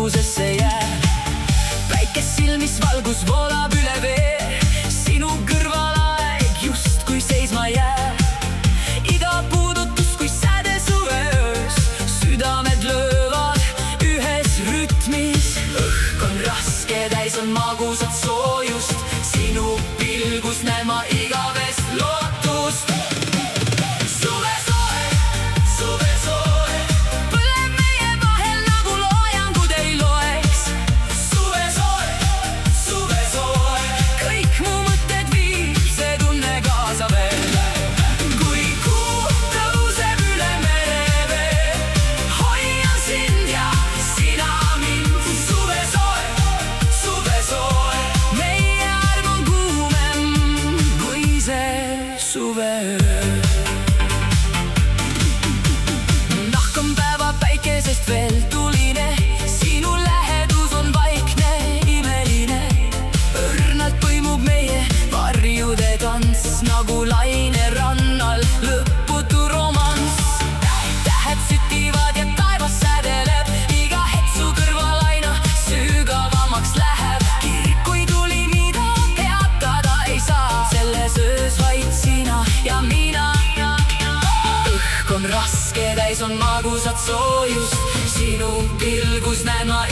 valgusesse jääb. Päikest silmis valgus voolab üle vee, sinu kõrval aeg justkui seisma jääb. Iga puudutus kui säde suveöös, südamed löövad ühes rütmis. Õhk on raske, täis on magusat soojust, sinu pilgus näen ma igavest lootust. Nahk on päeva päikesest veel tuline, sinu lähedus on vaikne, imeline. Õrnalt põimub meie varjude tants, nagu laine rannal lõputu romanss. Tähed sütivad ja taevas sädeleb, iga hetk su kõrval aina sügavamaks läheb. Kirg kui tuli, mida peatada ei saa, selles öös vaid sina ja mina. Õhk on raske, täis on magusat soojust, sinu pilgus näen ma